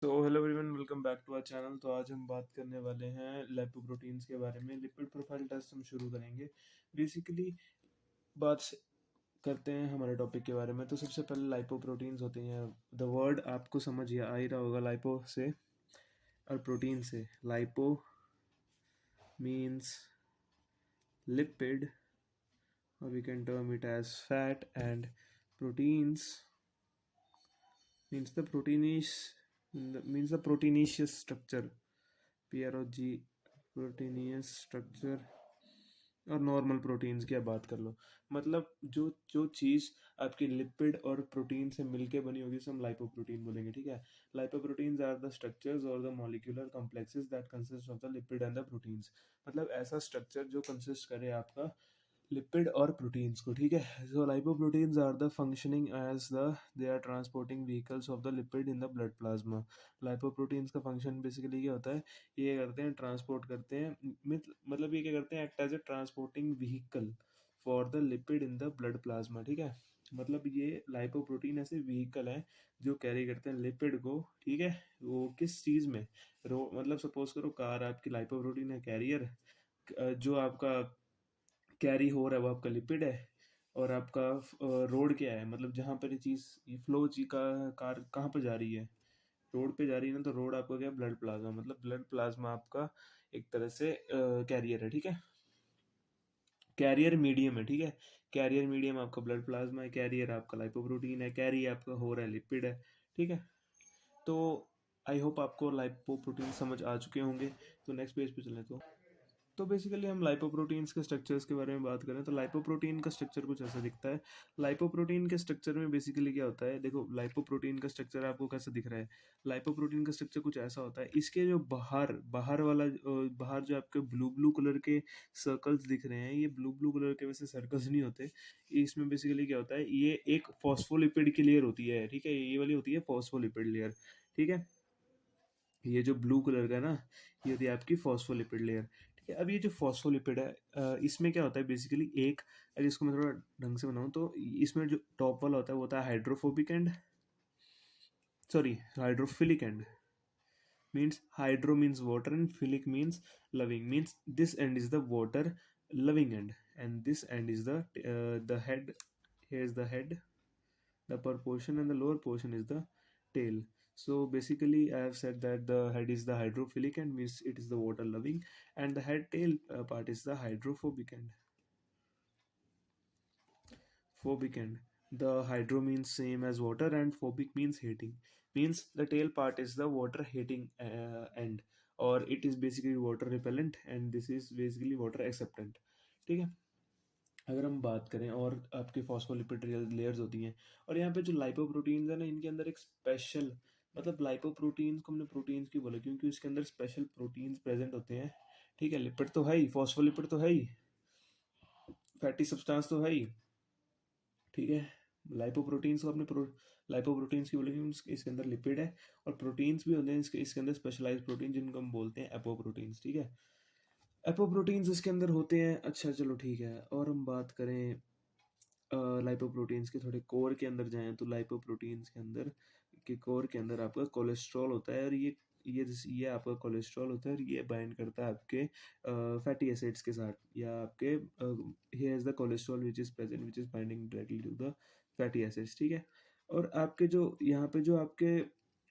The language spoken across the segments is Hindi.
तो hello everyone, welcome back to our channel. तो आज हम बात करने वाले हैं लाइपोप्रोटीन्स के बारे में। लिपिड प्रोफाइल टेस्ट हम शुरू करेंगे। बेसिकली बात करते हैं हमारे टॉपिक के बारे में। तो सबसे पहले लाइपोप्रोटीन्स होते हैं। द वर्ड आपको समझ आ ही रहा होगा, लाइपो से और प्रोटीन से। लाइपो मीन्स लिपिड और we can term it as fat, and proteins means the proteinaceous structure, PROG, proteinaceous structure. और नॉर्मल प्रोटीन्स की आप बात कर लो, मतलब जो जो चीज़ आपकी लिपिड और प्रोटीन से मिलके बनी होगी उसे हम लाइपोप्रोटीन बोलेंगे। ठीक है। लाइपोप्रोटीन्स आर द स्ट्रक्चर्स और the molecular complexes that consist of the lipid and the proteins. मतलब ऐसा स्ट्रक्चर जो कंसिस्ट करे आपका लिपिड और प्रोटीन्स को। ठीक है। So lipoproteins are the functioning as the they are transporting vehicles of the lipid in the blood plasma. Lipoproteins का फंक्शन बेसिकली क्या होता है, ये करते हैं ट्रांसपोर्ट करते हैं, मतलब ये क्या करते हैं, act as a transporting vehicle for the lipid in the blood plasma. ठीक है। मतलब ये लाइपोप्रोटीन ऐसे व्हीकल हैं जो कैरी करते हैं लिपिड को। ठीक है। वो किस चीज़ में, मतलब सपोज करो कार आपकी लाइपोप्रोटीन है, कैरियर। जो आपका कैरी हो रहा है वो आपका लिपिड है। और आपका रोड क्या है, मतलब जहाँ पर ये चीज़, ये फ्लो जी का कार कहाँ पर जा रही है, रोड पे जा रही है ना। तो रोड आपका क्या, ब्लड प्लाज्मा। मतलब ब्लड प्लाज्मा आपका एक तरह से कैरियर है। ठीक है। कैरियर मीडियम है। ठीक है। कैरियर मीडियम आपका ब्लड प्लाज्मा है, कैरियर आपका लाइपोप्रोटीन है, कैरी आपका हो रहा है लिपिड है। ठीक है। तो आई होप आपको लाइपोप्रोटीन समझ आ चुके होंगे। तो नेक्स्ट पेज पे चलें। तो बेसिकली हम लाइपोप्रोटीन्स के स्ट्रक्चर्स के बारे में बात करें तो लाइपोप्रोटीन का स्ट्रक्चर कुछ ऐसा दिखता है। लाइपोप्रोटीन के स्ट्रक्चर में बेसिकली क्या होता है, देखो लाइपोप्रोटीन का स्ट्रक्चर आपको कैसा दिख रहा है। लाइपोप्रोटीन का स्ट्रक्चर कुछ ऐसा होता है, इसके जो बाहर बाहर वाला बाहर जो आपके ब्लू ब्लू कलर के सर्कल्स दिख रहे हैं, ये ब्लू ब्लू कलर के वैसे सर्कल्स नहीं होते। इसमें बेसिकली क्या होता है, ये एक फॉस्फोलिपिड की लेयर होती है। ठीक है। ये वाली होती है फॉस्फोलिपिड लेयर। ठीक है। ये जो ब्लू कलर का है ना, ये होती है आपकी फॉस्फोलिपिड लेयर। ठीक है। अब ये जो फॉस्फोलिपिड है, इसमें क्या होता है बेसिकली, एक अगर इसको मैं थोड़ा ढंग से बनाऊं तो इसमें जो टॉप वाला होता है वो होता है hydrophobic and, sorry, hydrophilic and. Means hydro means water and philic means loving. Means this and is the water loving and, and this and is the head. here is the head, the upper portion, and the lower portion is the tail. So basically I have said that the head is the hydrophilic end, means it is the water loving, and the head tail part is the hydrophobic end. Phobic end. The hydro means same as water and phobic means hating. Means the tail part is the water hating end, or it is basically water repellent, and this is basically water acceptant. ठीक है। अगर हम बात करें और आपके फॉस्फोलिपिड लेयर्स होती हैं, और यहाँ पे जो लाइपोप्रोटीन्स है ना, इनके अंदर एक स्पेशल, मतलब लाइपोप्रोटीन्स को हमने प्रोटीन्स क्यों बोला, क्योंकि इसके अंदर स्पेशल प्रोटीन्स प्रेजेंट होते हैं। ठीक है। लिपिड तो है ही, फॉस्फोलिपिड तो है ही, फैटी सब्सटेंस तो है ही। ठीक है। लाइपोप्रोटीन्स को अपने लाइपोप्रोटीन्स की बोले क्योंकि इसके अंदर लिपिड है, और प्रोटीन्स भी होते हैं इसके अंदर स्पेशलाइज प्रोटीन, जिनको हम बोलते हैं एपोप्रोटीन्स। ठीक है। एपोप्रोटीन्स इसके अंदर होते हैं। अच्छा चलो ठीक है। और हम बात करें लाइपोप्रोटीन्स के थोड़े कोर के अंदर जाएं तो लाइपोप्रोटीन्स के अंदर के कोर के अंदर आपका कोलेस्ट्रॉल होता है, और ये आपका कोलेस्ट्रॉल होता है, और ये बाइंड करता है आपके फैटी एसिड्स के साथ, या आपके here is the cholesterol which is present which is binding directly to the fatty acids. ठीक है। और आपके जो यहाँ पे जो आपके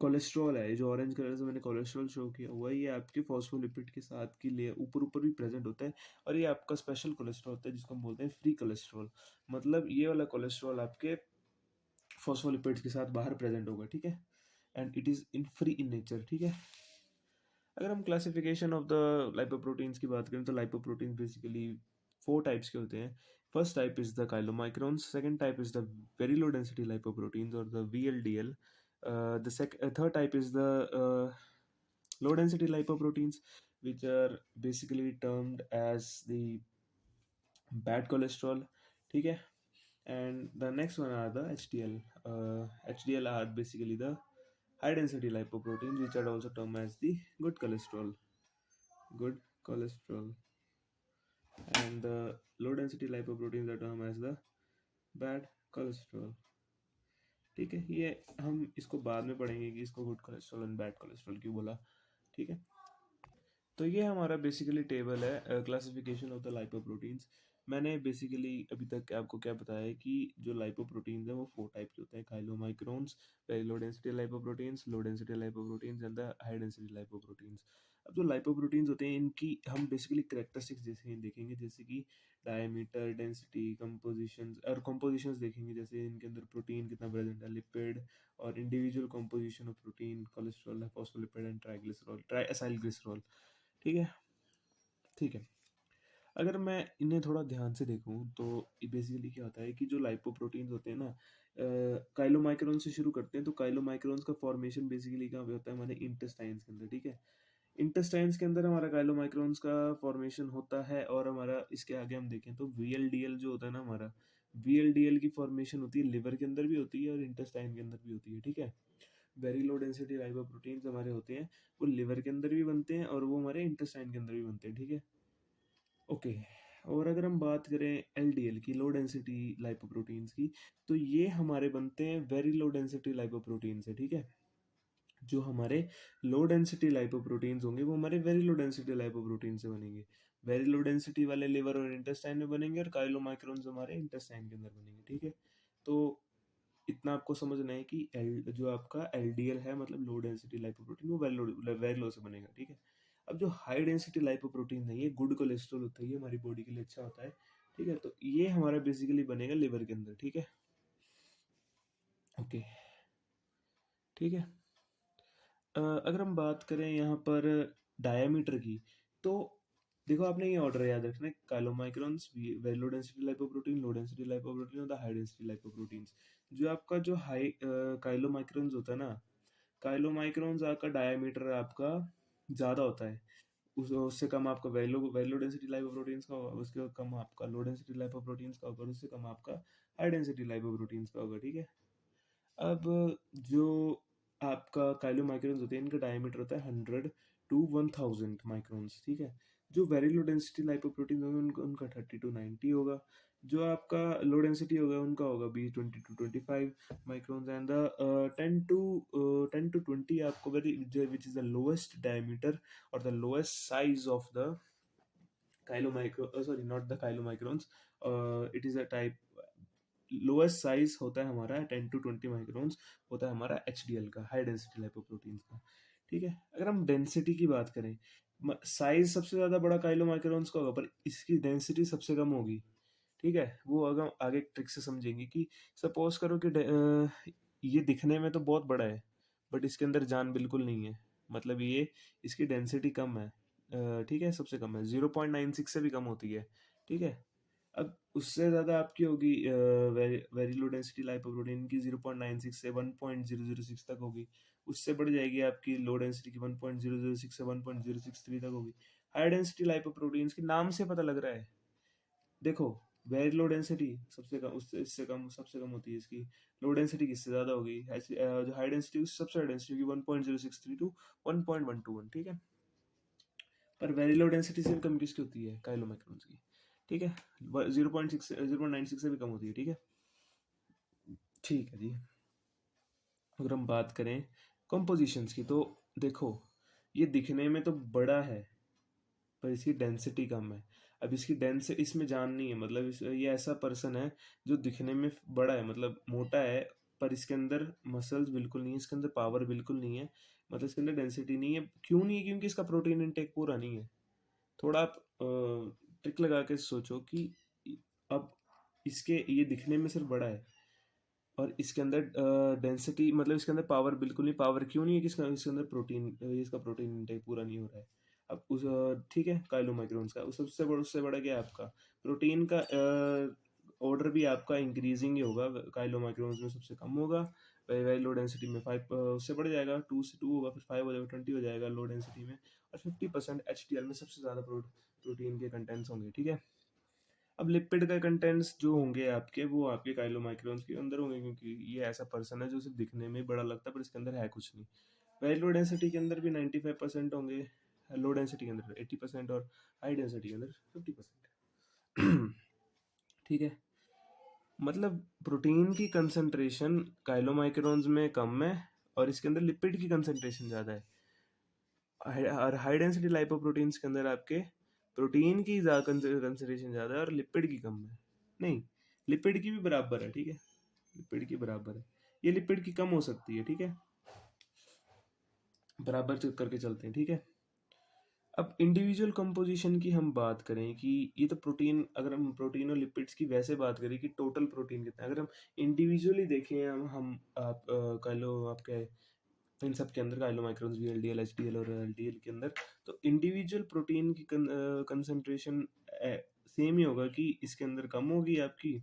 कोलेस्ट्रॉल है, जो ऑरेंज कलर से मैंने कोलेस्ट्रॉल शो किया हुआ है, ये आपके फॉस्फोलिपिड के साथ की लेयर ऊपर ऊपर भी प्रेजेंट होता है। और ये आपका स्पेशल कोलेस्ट्रॉल होता है जिसको हम बोलते हैं फ्री कोलेस्ट्रॉल। मतलब ये वाला कोलेस्ट्रॉल आपके फॉस्फोलिपिड्स के साथ बाहर प्रेजेंट होगा। ठीक है। And it is in free in nature. ठीक है। अगर हम क्लासिफिकेशन ऑफ द लाइपोप्रोटीन्स की बात करें तो लाइपोप्रोटीन्स बेसिकली 4 टाइप्स के होते हैं। First type is the chylomicrons, second type is the very low density lipoproteins और the VLDL, the third type is the low density lipoproteins, which are basically termed as the bad cholesterol. ठीक है। And the next one are the HDL. HDL are basically the high density lipoproteins, which are also termed as the good cholesterol. Good cholesterol. And the low density lipoproteins are termed as the bad cholesterol. ठीक है, ये हम इसको बाद में पढ़ेंगे कि इसको good cholesterol and bad cholesterol क्यों बोला। ठीक है, तो ये हमारा बेसिकली टेबल है क्लासिफिकेशन ऑफ द लाइपोप्रोटीन्स। मैंने बेसिकली अभी तक आपको क्या बताया है कि जो लाइपोप्रोटीन्स है वो 4 टाइप के होते हैं: chylomicrons, very low density lipoproteins, low density lipoproteins and the high density lipoproteins. अब जो लाइपोप्रोटीन्स होते हैं इनकी हम बेसिकली करेक्टरिस्टिक्स जैसे देखेंगे, जैसे कि डायमीटर, डेंसिटी, कंपोजिशंस और कंपोजिशंस देखेंगे, जैसे इनके अंदर प्रोटीन कितना प्रेजेंट है, लिपिड और individual composition of protein, cholesterol, phospholipid and triglycerol, triacylglycerol. ठीक है, ठीक है। अगर मैं इन्हें थोड़ा ध्यान से देखूं तो बेसिकली क्या होता है कि जो लाइपोप्रोटीन्स होते हैं ना, काइलोमाइक्रोन से शुरू करते हैं। तो काइलोमाइक्रोन्स का फॉर्मेशन बेसिकली कहाँ पे होता है? हमारे इंटेस्टाइन्स के अंदर। ठीक है, इंटेस्टाइन्स के अंदर हमारा काइलोमाइक्रोन्स का फॉर्मेशन होता है। और हमारा इसके आगे हम देखें तो वीएलडीएल जो होता है ना हमारा, वीएलडीएल की फॉर्मेशन होती है लिवर के अंदर भी होती है और इंटेस्टाइन के अंदर भी होती है। ठीक है, वेरी लो डेंसिटी लाइपोप्रोटीन्स हमारे होते हैं, वो लिवर के अंदर भी बनते हैं और वो हमारे इंटेस्टाइन के अंदर भी बनते हैं। ठीक है, ओके। और अगर हम बात करें एलडीएल की, लो डेंसिटी लाइपोप्रोटीन्स की, तो ये हमारे बनते हैं वेरी लो डेंसिटी लाइपोप्रोटीन से। ठीक है, जो हमारे लो डेंसिटी लाइपोप्रोटीन्स होंगे वो हमारे वेरी लो डेंसिटी लाइपोप्रोटीन से बनेंगे। वेरी लो डेंसिटी वाले लिवर और इंटेस्टाइन में बनेंगे और काइलोमाइक्रोन्स हमारे इंटेस्टाइन के अंदर बनेंगे। ठीक है, तो इतना आपको समझना है कि एल जो आपका एलडीएल है मतलब लो डेंसिटी लाइपोप्रोटीन, वो वेरी लो से बनेगा। ठीक है, अब जो हाई डेंसिटी लाइपोप्रोटीन है ये गुड कोलेस्ट्रॉल होता है, ये हमारी बॉडी के लिए अच्छा होता है। ठीक है, तो ये हमारा बेसिकली बनेगा लिवर के अंदर। ठीक है, ओके, ठीक है। अगर हम बात करें यहाँ पर डायमीटर की, तो देखो आपने ये ऑर्डर याद रखना है: chylomicrons, very low density lipoprotein, low density lipoprotein और द हाई डेंसिटी लाइपोप्रोटीन्स। जो आपका जो हाई काइलोमाइक्रोन्स होता है ना, काइलोमाइक्रोन्स आपका डायमीटर आपका ज़्यादा होता है, उससे कम आपका वेरी लो डेंसिटी लाइपोप्रोटीन्स का होगा, उसके कम आपका लो डेंसिटी लाइपोप्रोटीन्स का होगा, और उससे कम आपका हाई डेंसिटी लाइपोप्रोटीन्स का होगा। ठीक है, अब जो आपका काइलोमाइक्रोन्स होते हैं इनका डायमीटर होता है 100 टू 1000 माइक्रोन्स। ठीक है, जो वेरी लो डेंसिटी लाइपोप्रोटीन होंगे उनका उनका 30 टू 90 होगा। जो आपका लो डेंसिटी होगा उनका होगा 20 to 25 microns. And the 10 to 20 आपको very which is the lowest diameter और the lowest size of the chylomicro sorry not the chylomicrons, it is a type lowest size होता है हमारा 10 टू 20 माइक्रोन्स, होता है हमारा एचडीएल का, हाई डेंसिटी लिपोप्रोटीन्स का। ठीक है, अगर हम डेंसिटी की बात करें, साइज सबसे ज़्यादा बड़ा काइलोमाइक्रोन्स का होगा पर इसकी डेंसिटी सबसे कम होगी। ठीक है, वो अगर आगे ट्रिक से समझेंगे कि सपोज करो कि ये दिखने में तो बहुत बड़ा है बट इसके अंदर जान बिल्कुल नहीं है, मतलब ये इसकी डेंसिटी कम है। ठीक है, सबसे कम है, 0.96 से भी कम होती है। ठीक है, अब उससे ज़्यादा आपकी होगी very very low density lipoprotein की, 0.96 से 1.006 तक होगी। उससे बढ़ जाएगी आपकी लो डेंसिटी की, 1.006 से 1.063 तक होगी। हाई डेंसिटी लाइपोप्रोटीन्स के नाम से पता लग रहा है, देखो वेरी लो डेंसिटी सबसे कम, उससे इससे कम सबसे कम होती है इसकी। लो डेंसिटी किससे ज़्यादा होगी? जो हाई डेंसिटी उससे सबसे हाई डेंसिटी होगी 1.063 टू 1.121। ठीक है, पर वेरी लो डेंसिटी से भी कम किसकी होती है? काइलोमाइक्रोन्स की। ठीक है, 0.96 से भी कम होती है। ठीक है, ठीक है जी। अगर हम बात करें कंपोजिशंस की, तो देखो ये दिखने में तो बड़ा है पर इसकी डेंसिटी कम है। अब इसकी डेंसिटी इसमें जान नहीं है, मतलब ये ऐसा पर्सन है जो दिखने में बड़ा है मतलब मोटा है, पर इसके अंदर मसल्स बिल्कुल नहीं है, इसके अंदर पावर बिल्कुल नहीं है, मतलब इसके अंदर डेंसिटी नहीं है। क्यों नहीं है? क्योंकि इसका प्रोटीन इंटेक पूरा नहीं है। थोड़ा आप ट्रिक लगा के सोचो कि अब इसके ये दिखने में सिर्फ बड़ा है और इसके अंदर डेंसिटी मतलब इसके अंदर पावर बिल्कुल नहीं। पावर क्यों नहीं है? कि इसके अंदर प्रोटीन इसका प्रोटीन इंटेक पूरा नहीं हो रहा है। अब उस ठीक है, काइलोमाइक्रोन्स का उससे बड़ा क्या है आपका प्रोटीन का ऑर्डर भी आपका इंक्रीजिंग ही होगा। काइलोमाइक्रोन्स में सबसे कम होगा, वेरी वेरी लो डेंसिटी में 5 उससे बढ़ जाएगा, 2 से 2 होगा, फिर 5 हो जाएगा, 20 हो जाएगा लो डेंसिटी में, और 50% एचडीएल में सबसे ज़्यादा प्रोटीन के कंटेंट्स होंगे। ठीक है, अब लिपिड का कंटेंट्स जो होंगे आपके, वो आपके काइलोमाइक्रोन्स के अंदर होंगे, क्योंकि ये ऐसा पर्सन है जो सिर्फ दिखने में बड़ा लगता है पर इसके अंदर है कुछ नहीं। वेरी लो डेंसिटी के अंदर भी 95% होंगे, लो डेंसिटी के अंदर 80% और हाई डेंसिटी के अंदर 50%। ठीक है, मतलब प्रोटीन की कंसंट्रेशन काइलोमाइक्रोन्स में कम है और इसके अंदर लिपिड की कंसंट्रेशन ज़्यादा है। और हाई डेंसिटी लाइपोप्रोटीन्स के अंदर आपके प्रोटीन की कंसंट्रेशन ज़्यादा है और लिपिड की कम है। नहीं, लिपिड की भी बराबर है, ठीक है, लिपिड की बराबर है, ये लिपिड की कम हो सकती है, ठीक है, बराबर चेक करके चलते हैं, ठीक है। अब इंडिविजुअल कंपोजिशन की हम बात करें कि ये तो प्रोटीन, अगर हम प्रोटीन और लिपिड्स की वैसे बात करें कि टोटल प्रोटीन कितना है, अगर हम इंडिविजुअली देखें, हम आप कह लो आपके इन सब के अंदर काइलो माइक्रोन्स भी एलडीएल एचडीएल और एलडीएल के अंदर, तो इंडिविजुअल प्रोटीन की कंसंट्रेशन सेम ही होगा कि इसके अंदर कम होगी आपकी,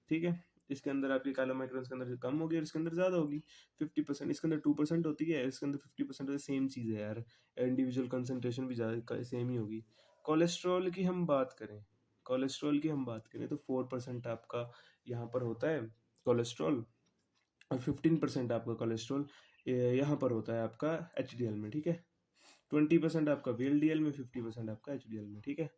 ठीक है, इसके अंदर आपकी काइलो माइक्रोन्स के अंदर कम होगी और इसके अंदर ज़्यादा होगी 50%, इसके अंदर 2% होती है, इसके अंदर 50% होती है, सेम चीज़ है यार, इंडिविजुअल कंसंट्रेशन भी ज़्यादा सेम ही होगी। कोलेस्ट्रॉल की हम बात करें, कोलेस्ट्रॉल की हम बात करें तो 4% आपका यहाँ पर होता है कोलेस्ट्रॉल और 15% आपका कोलेस्ट्रॉल यहाँ पर होता है आपका एच में, ठीक है, 20% आपका VLDL में, 50% आपका HDL में, ठीक है,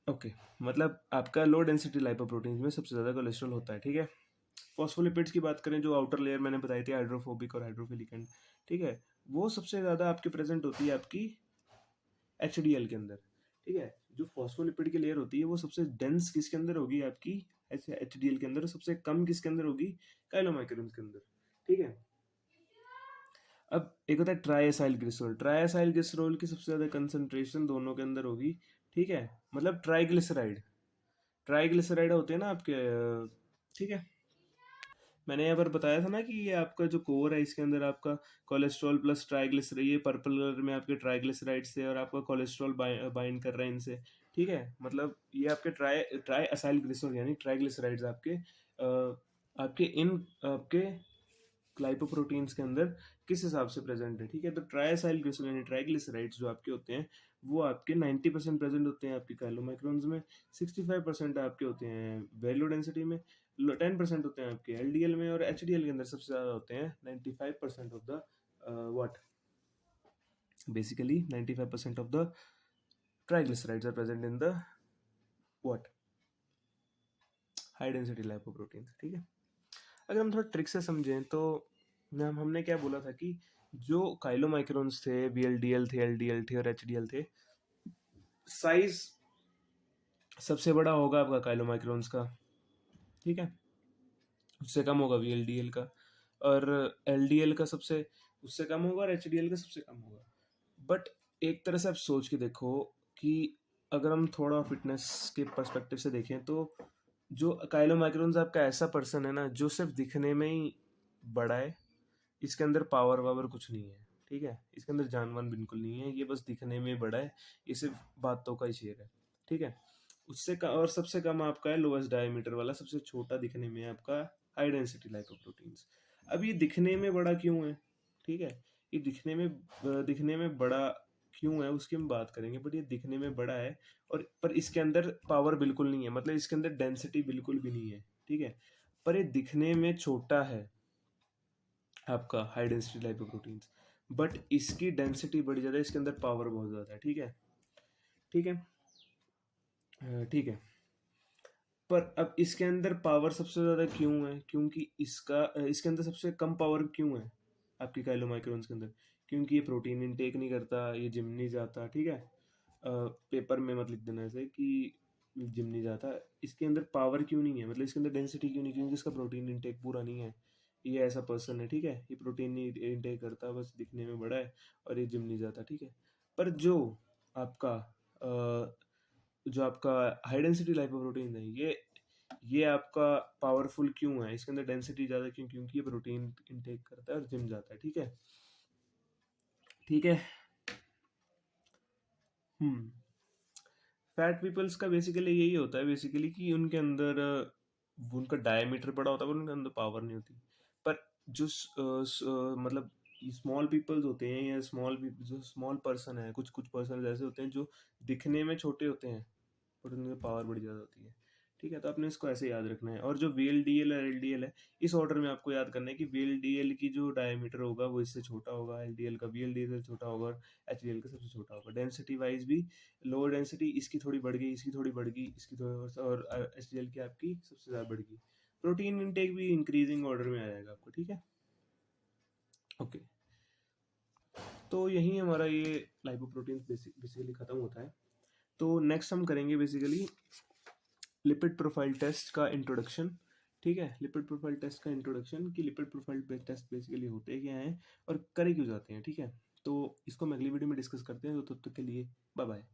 ओके। मतलब आपका लो डेंसिटी लाइपोप्रोटीन्स में सबसे ज़्यादा कोलेस्ट्रॉल होता है, ठीक है। फॉस्फोलिपिड्स की बात करें, जो आउटर लेयर मैंने बताई थी हाइड्रोफोबिक और हाइड्रोफिलिक एंड, ठीक है, वो सबसे ज़्यादा आपके प्रेजेंट होती है आपकी HDL के अंदर, ठीक है। जो फॉस्फोलिपिड की लेयर होती है वो सबसे डेंस किसके अंदर होगी आपकी HDL के अंदर, सबसे कम किसके अंदर होगी काइलोमाइक्रोन्स के अंदर, ठीक है। अब एक होता है ट्राइएसाइल ग्लिसरॉल, ट्राइएसाइल ग्लिसरॉल की सबसे ज़्यादा कंसंट्रेशन दोनों के अंदर होगी, ठीक है, मतलब ट्राइग्लिसराइड, ट्राइग्लिसराइड होते हैं ना आपके, ठीक है, मैंने यहाँ पर बताया था ना कि ये आपका जो कोर है इसके अंदर आपका कोलेस्ट्रॉल प्लस ट्राइग्लिसराइड, ये पर्पल कलर में आपके ट्राइग्लिसराइड से और आपका कोलेस्ट्रॉल बाइंड कर रहे हैं इनसे, ठीक है, मतलब ये आपके ट्राई असाइल ग्लिसरॉल यानी ट्राइग्लिसराइड्स आपके आपके इन आपके ग्लाइकोप्रोटीन्स के अंदर किस हिसाब से प्रेजेंट है, ठीक है। तो ट्राइसाइल ग्लिसरॉल यानी ट्राइग्लिसराइड्स जो आपके होते हैं वो आपके 90% प्रेजेंट होते हैं आपके काइलोमाइक्रोन्स में, 65% आपके होते हैं वैल्यू डेंसिटी में, 10% होते हैं आपके एलडीएल में, और एचडीएल के अंदर सबसे ज़्यादा होते हैं 95% of the what, basically 95% of the triglycerides are present in the what, high density lipoproteins, ठीक है। अगर हम थोड़ा ट्रिक से समझें तो हमने क्या बोला था कि जो काइलोमाइक्रोन्स थे, VLDL थे, LDL थे और HDL थे, साइज सबसे बड़ा होगा आपका काइलोमाइक्रोन्स का, ठीक है, उससे कम होगा VLDL का, और LDL का सबसे उससे कम होगा और HDL का सबसे कम होगा। बट एक तरह से आप सोच के देखो कि अगर हम थोड़ा फिटनेस के पर्सपेक्टिव से देखें तो जो काइलो माइक्रोन्स आपका ऐसा पर्सन है ना जो सिर्फ दिखने में ही बड़ा है, इसके अंदर पावर वावर कुछ नहीं है, ठीक है, इसके अंदर जानवान बिल्कुल नहीं है, ये बस दिखने में बड़ा है, ये सिर्फ बातों का ही शेर है, ठीक है। और सबसे कम आपका है लोएस्ट डायमीटर वाला, सबसे छोटा दिखने में आपका हाई डेंसिटी लाइपोप्रोटीन्स। अब ये दिखने में बड़ा क्यों है, ठीक है, ये दिखने में बड़ा क्यों है उसकी हम बात करेंगे, बट ये दिखने में बड़ा है और पर इसके अंदर पावर बिल्कुल नहीं है, मतलब इसके अंदर डेंसिटी बिल्कुल भी नहीं है, ठीक है, पर ये दिखने में छोटा है आपका हाई डेंसिटी लाइपोप्रोटीन्स, बट इसकी डेंसिटी बड़ी ज़्यादा है, इसके अंदर पावर बहुत ज़्यादा है, ठीक है, ठीक है, ठीक है। पर अब इसके अंदर पावर सबसे ज़्यादा क्यों है, क्योंकि इसके अंदर सबसे कम पावर क्यों है आपकी काइलोमाइक्रोन्स के अंदर, क्योंकि ये प्रोटीन इनटेक नहीं करता, ये जिम नहीं जाता, ठीक है, पेपर में मत लिख देना ऐसे कि जिम नहीं जाता, इसके अंदर पावर क्यों नहीं है, मतलब इसके अंदर डेंसिटी क्यों नहीं, क्योंकि इसका प्रोटीन इनटेक पूरा नहीं है, ये ऐसा पर्सन है, ठीक है, ये प्रोटीन नहीं इनटेक करता, बस दिखने में बड़ा है और ये जिम नहीं जाता, ठीक है। पर आपका अ, जो आपका हाई डेंसिटी लाइपोप्रोटीन है ये आपका पावरफुल क्यों है, इसके अंदर डेंसिटी ज़्यादा क्यों, क्योंकि ये प्रोटीन इनटेक करता है और जिम जाता है, ठीक है, ठीक है। हम्म फैट पीपल्स का बेसिकली यही होता है बेसिकली कि उनके अंदर उनका डायमीटर बड़ा होता है पर उनके अंदर पावर नहीं होती। पर मतलब स्मॉल पीपल्स होते हैं या जो स्मॉल पर्सन है, कुछ कुछ पर्सन ऐसे होते हैं जो दिखने में छोटे होते हैं पर उनमें पावर बड़ी ज़्यादा होती है, ठीक है, तो आपने इसको ऐसे याद रखना है। और जो वी एल डी एल और एल डी एल है, इस ऑर्डर में आपको याद करना है कि वी एल डी एल की जो डायमीटर होगा वो इससे छोटा होगा, एल डी एल का वी एल डी एल से छोटा होगा, और एच डी एल का सबसे छोटा होगा। डेंसिटी वाइज भी लोअर डेंसिटी इसकी थोड़ी बढ़ गई, इसकी थोड़ी बढ़ गई, इसकी थोड़ी, और एच डी एल की आपकी सबसे ज़्यादा बढ़ गई। प्रोटीन इनटेक भी इंक्रीजिंग ऑर्डर में आ जाएगा आपको, ठीक है। ओके, तो यही हमारा ये लाइपोप्रोटीन बेसिकली ख़त्म होता है। तो नेक्स्ट हम करेंगे बेसिकली लिपिड प्रोफाइल टेस्ट का इंट्रोडक्शन, ठीक है। लिपिड प्रोफाइल टेस्ट का इंट्रोडक्शन कि लिपिड प्रोफाइल टेस्ट बेसिकली होते क्या हैं और करे क्यों जाते हैं, ठीक है। तो इसको हम अगली वीडियो में डिस्कस करते हैं। तो तब तक के लिए बाय बाय।